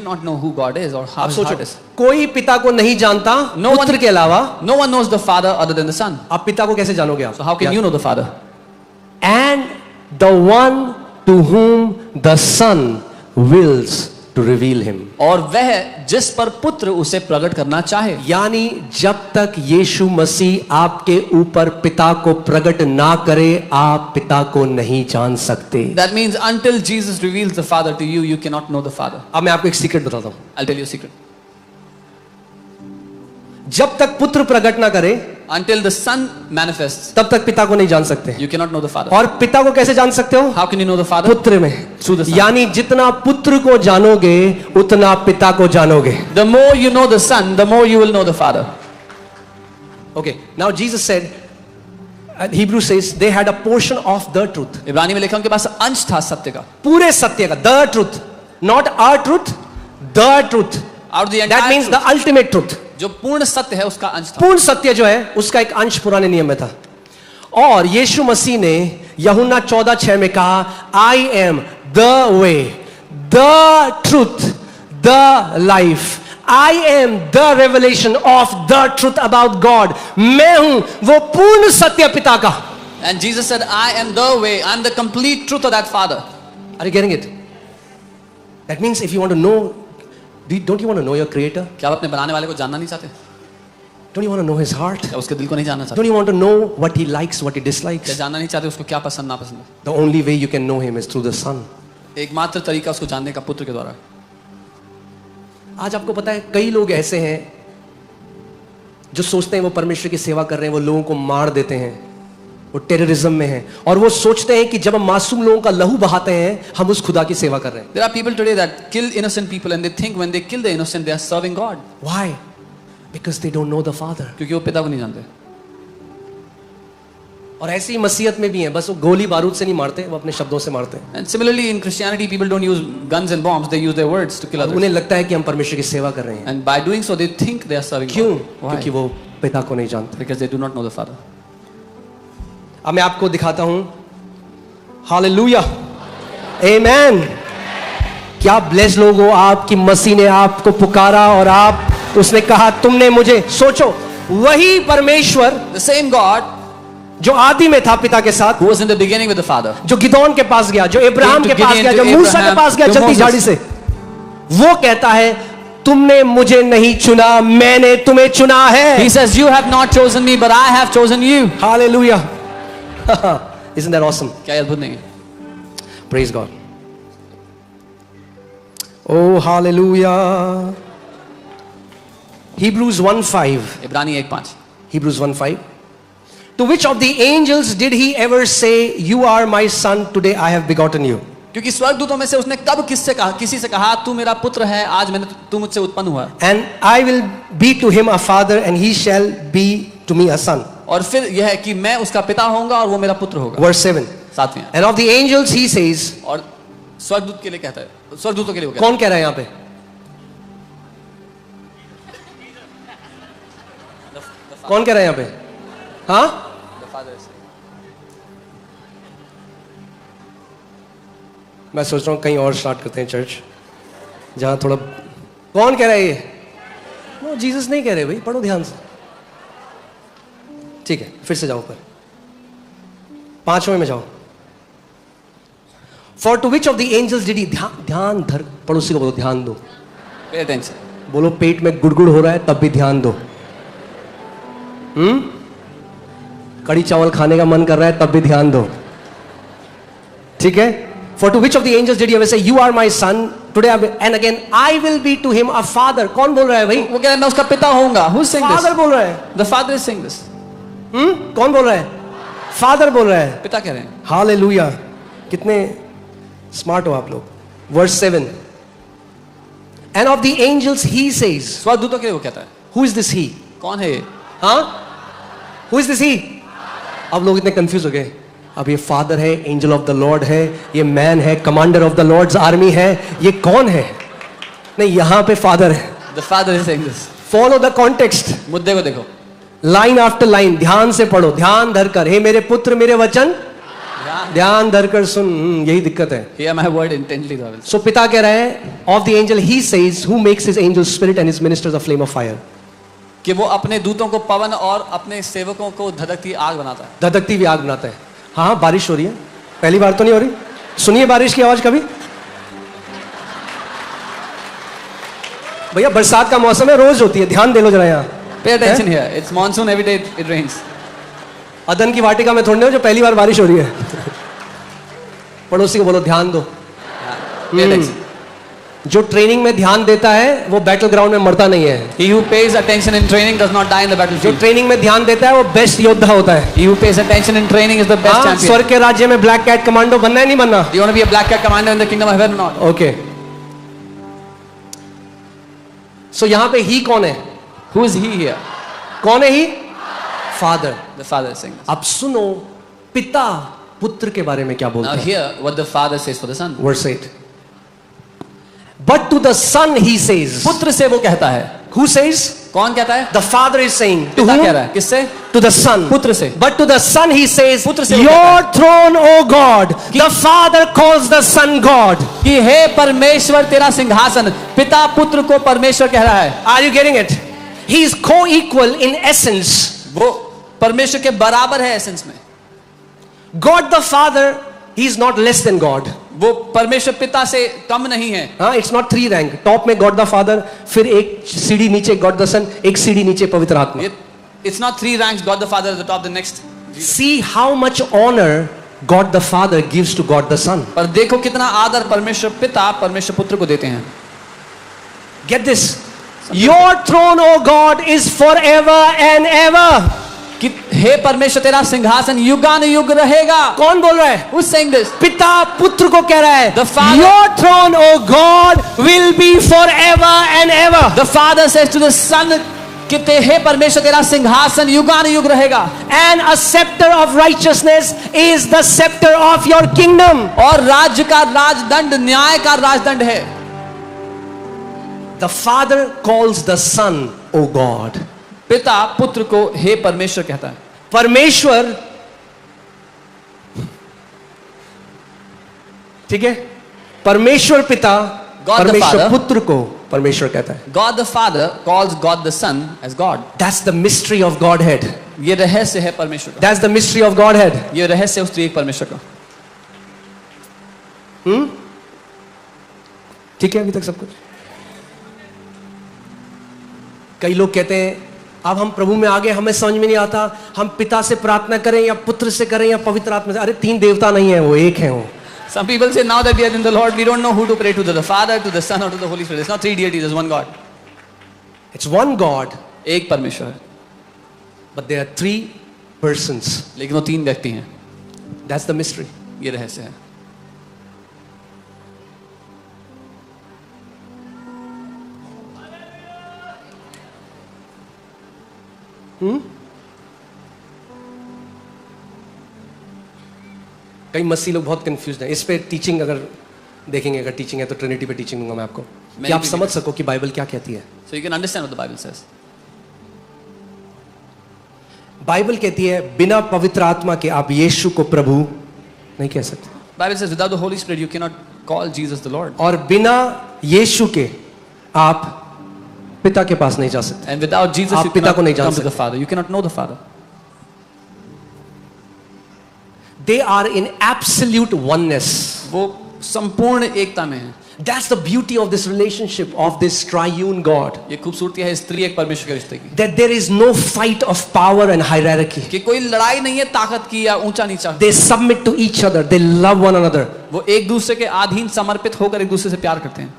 did not know who God is or how आप his सोचो, heart is. कोई पिता को नहीं जानता पुत्र के अलावा. No one knows the Father other than the Son. आप पिता को कैसे जानोगे आप? So how can you know the Father? And the one to whom the Son wills to reveal him. और वह जिस पर पुत्र उसे प्रकट करना चाहे. यानी जब तक यीशु मसीह आपके ऊपर पिता को प्रकट ना करे, आप पिता को नहीं जान सकते. That means until Jesus reveals the Father to you, you cannot know the Father. अब मैं आपको एक सीक्रेट बताता हूं. I'll tell you a secret. जब तक पुत्र प्रकट ना करे, Until the Son manifests, तब तक पिता को नहीं जान सकते. you cannot know the Father. और पिता को कैसे जान सकते हो? How can you know the Father? पुत्र में. Through the Son. यानी जितना पुत्र को जानोगे उतना पिता को जानोगे. The more you know the Son, the more you will know the Father. Okay, now Jesus said, Hebrew says they had a portion of the truth. इब्रानी में लिखा उनके पास अंश था सत्य का. पूरे सत्य का, the truth, not our truth, the truth. Out of the entire That means truth. the ultimate truth. जो पूर्ण सत्य है उसका अंश था. पूर्ण सत्य जो है उसका एक अंश पुराने नियम में था. और यीशु मसीह ने यूहन्ना 14:6 में कहा, I am the way, the truth, the life. I am the revelation of the truth about God. मैं हूं वो पूर्ण सत्य पिता का. And Jesus said, I am the way, I am the complete truth of that Father. Are you getting it? That means if you want to know, don't you want to know your creator? क्या आप अपने बनाने वाले को जानना नहीं चाहते? Don't you want to know his heart? क्या उसके दिल को नहीं जानना चाहते? Don't you want to know what he likes, what he क्या dislikes? जानना नहीं चाहते उसको क्या पसंद नापसंद है? The only way you can know him is through the Son. एकमात्र तरीका उसको जानने का पुत्र के द्वारा. आज आपको पता है कई लोग ऐसे हैं जो सोचते हैं वो परमेश्वर की सेवा कर रहे हैं, वो लोगों को मार देते हैं, वो टेररिज्म में हैं, और वो सोचते हैं कि जब हम मासूम लोगों का लहू बहाते हैं हम उस खुदा की सेवा कर रहे हैं. There are people today that kill innocent people and they think when they kill the innocent they are serving God. Why? Because they don't know the Father. क्योंकि वो पिता को नहीं जानते. और ऐसी मसीहत में भी है, बस वो गोली बारूद से नहीं मारते, वो अपने शब्दों से मारते हैं. And similarly in Christianity people don't use guns and bombs, they use their words to kill others. उन्हें लगता है कि हम परमेश्वर की सेवा कर रहे हैं. And by doing so they think they are serving क्यों? God. Why? क्योंकि वो पिता को नहीं जानते. Because they do not know the Father. अब मैं आपको दिखाता हूं. हालेलुया, आमेन. क्या ब्लेस लोग हो आप कि मसीह ने आपको पुकारा और आप उसने कहा तुमने मुझे. सोचो, वही परमेश्वर The same God जो आदि में था पिता के साथ, who was in the beginning with the Father, जो गिदोन के पास गया, जो इब्राहिम to के पास Gideon, गया, to जो मूसा के Abraham, पास गया to जलती Moses. झाड़ी से, वो कहता है तुमने मुझे नहीं चुना, मैंने तुम्हें चुना है. He says you have not chosen me but I have chosen you. Hallelujah. Isn't that awesome? क्या अद्भुत नहीं है? Praise God. Oh, hallelujah. Hebrews 1:5. इब्रानी 1:5. Hebrews 1:5. To which of the angels did he ever say, "You are my son; today I have begotten you"? क्योंकि स्वर्गदूतों में से उसने कब किसी से कहा तू मेरा पुत्र है, आज मैंने तू मुझसे उत्पन्न हुआ. And I will be to him a father, and he shall be to me a son. और फिर यह है कि मैं उसका पिता होऊंगा और वो मेरा पुत्र होगा. Verse 7. 7वें. And of the angels he says, और स्वर्गदूत के लिए कहता है, स्वर्गदूतों के लिए वो कहता कौन कह रहा है यहाँ पे? कौन कह रहा है यहाँ पे? हाँ? है. मैं सोच रहा हूँ कहीं और स्टार्ट करते हैं चर्च, जहां थोड़ा. कौन कह रहा है ये? नो, जीसस नहीं कह रहे भाई, पढ़ो ध्यान से. ठीक है, फिर से जाओ ऊपर, 5वें में जाओ. For to which of the angels did he, ध्यान धर, पड़ोसी को बोलो ध्यान दो. Pay attention. बोलो पेट में गुड़गुड़ हो रहा है तब भी ध्यान दो. कड़ी चावल खाने का मन कर रहा है तब भी ध्यान दो. ठीक है. For to which of the angels did he ever say, "You are my son; today I will, and again I will be to him a father"? कौन बोल रहा है भाई? वो कह रहा है मैं उसका पिता होऊंगा. Who's saying this? फादर बोल रहा है. The Father is saying this. कौन बोल रहा है? फादर बोल रहा है. पिता कह रहे हैं. हालेलुया. कितने स्मार्ट हो आप लोग. Verse 7. And of the angels he says, स्वर्गदूतों के लिए वो कहता है. who is this he? कौन है ये? हाँ? Who is this he? अब लोग इतने कंफ्यूज हो गए. अब ये फादर है, एंजल ऑफ द लॉर्ड है, ये मैन है, commander of the lord's army है, ये कौन है? नहीं, यहां पे फादर है. The Father is saying this. Follow the context. मुद्दे को देखो. लाइन आफ्टर लाइन ध्यान से पढ़ो, ध्यान धरकर. हे मेरे पुत्र मेरे वचन ध्यान ध्यान धरकर सुन, यही दिक्कत है. Hear my word intently, thou wilt. So पिता कह रहे हैं, of the angel he says, who makes his angels spirit and his ministers a flame of fire. कि वो अपने दूतों को पवन और अपने सेवकों को धधकती आग बनाता है. धधकती हुई आग बनाता है. हाँ, बारिश हो रही है. पहली बार तो नहीं हो रही. सुनिए बारिश की आवाज कभी. भैया बरसात का मौसम है, रोज होती है. ध्यान दे लो जरा यहाँ. Pay attention here. It's monsoon, every day it rains. अदन की वाटिका में थोड़ी हो जो पहली बार बारिश हो रही है. पड़ोसी को बोलो ध्यान दो. Pay attention. जो ट्रेनिंग में ध्यान देता है वो बैटल ग्राउंड में मरता नहीं है. He who pays attention in training does not die in the जो battlefield. ट्रेनिंग में ध्यान देता है वो बेस्ट योद्धा होता है. He who pays attention in training is the best हाँ, champion. स्वर्ग के राज्य में ब्लैक कैट कमांडो बनना है नहीं बनना. Do you want to be a black cat commander in the kingdom of heaven or not? Okay. So यहाँ पे ही कौन है? Who is he here? कौन है ही? Father. The father is saying this. अब सुनो पिता पुत्र के बारे में क्या Now बोलता है. hear what the father says for the son. Verse 8. But to the son he says. पुत्र से वो कहता है. Who says? कौन कहता है? The father is saying. To पिता हूम? कह रहा है. किससे? To the son. पुत्र से. But to the son he says, पुत्र से वो your throne, O God. The father calls the son God. कि हे परमेश्वर तेरा सिंहासन. पिता पुत्र को परमेश्वर कह रहा है. Are you getting it? He is co-equal in essence. वो परमेश्वर के बराबर है एसेंस में. God the Father, he is not less than God. वो परमेश्वर पिता से कम नहीं है. हाँ, it's not 3 rank. टॉप में God the Father, फिर एक सीढ़ी नीचे God the Son, एक सीढ़ी नीचे पवित्र आत्मा. It's not 3 ranks. God the Father at the top, the next. See how much honor God the Father gives to God the Son. पर देखो कितना आदर परमेश्वर पिता परमेश्वर पुत्र को देते हैं. Get this. Your throne, O God, is forever and ever. कि हे परमेश्वर तेरा सिंहासन युगानुयुग रहेगा. कौन बोल रहा है? Who's saying this? पिता पुत्र को कह रहा है. The Father. Your throne, O God, will be forever and ever. The Father says to the Son कि हे परमेश्वर तेरा सिंहासन युगानुयुग रहेगा. And a scepter of righteousness is the scepter of your kingdom. और राज्य का राजदंड न्याय का राजदंड है. The Father calls the Son, O God. पिता पुत्र को हे परमेश्वर कहता है. परमेश्वर, ठीक है, परमेश्वर पिता God the परमेश्वर Father. पुत्र को परमेश्वर कहता है. God the Father calls God the Son as God. That's the mystery of Godhead. ये रहस्य है परमेश्वर का. That's the mystery of Godhead. ये रहस्य उस त्रिएक परमेश्वर का. ठीक है अभी तक सब कुछ. कई लोग कहते हैं अब हम प्रभु में आगे, हमें समझ में नहीं आता हम पिता से प्रार्थना करें या पुत्र से करें या पवित्र आत्मा से. अरे 3 देवता नहीं है, वो एक है. वो Some people say now that we are in the Lord, we don't know who to pray to, the Father, to the Son, or to the Holy Spirit. It's not 3 deities, there's one God. It's one God, एक परमेश्वर है, but there are 3 persons. लेकिन वो 3 व्यक्ति हैं. That's the mystery. ये रहस्य है. कई मसीह लोग बहुत कंफ्यूज हैं इस पे. टीचिंग अगर देखेंगे, अगर टीचिंग है तो ट्रिनिटी पे टीचिंग दूंगा मैं आपको, कि आप समझ सको कि बाइबल क्या कहती है. So you can understand what the Bible says. Bible कहती है बिना पवित्र आत्मा के आप यीशु को प्रभु नहीं कह सकते. Bible says without the Holy Spirit you cannot call Jesus the Lord. और बिना यीशु के आप पिता के पास नहीं जा सकते. And without Jesus आप you पिता cannot को नहीं जान come to the सकते. Father. You cannot know the Father. They are in absolute oneness. वो संपूर्ण एकता में है. That's the beauty of this relationship of this triune God. ये खूबसूरती है इस त्रिएक परमेश्वर के रिश्ते की. That there is no fight of power and hierarchy. कि कोई लड़ाई नहीं है ताकत की या ऊंचा नीचा. They submit to each other. They love one another. वो एक दूसरे के अधीन समर्पित होकर एक दूसरे से प्यार करते हैं.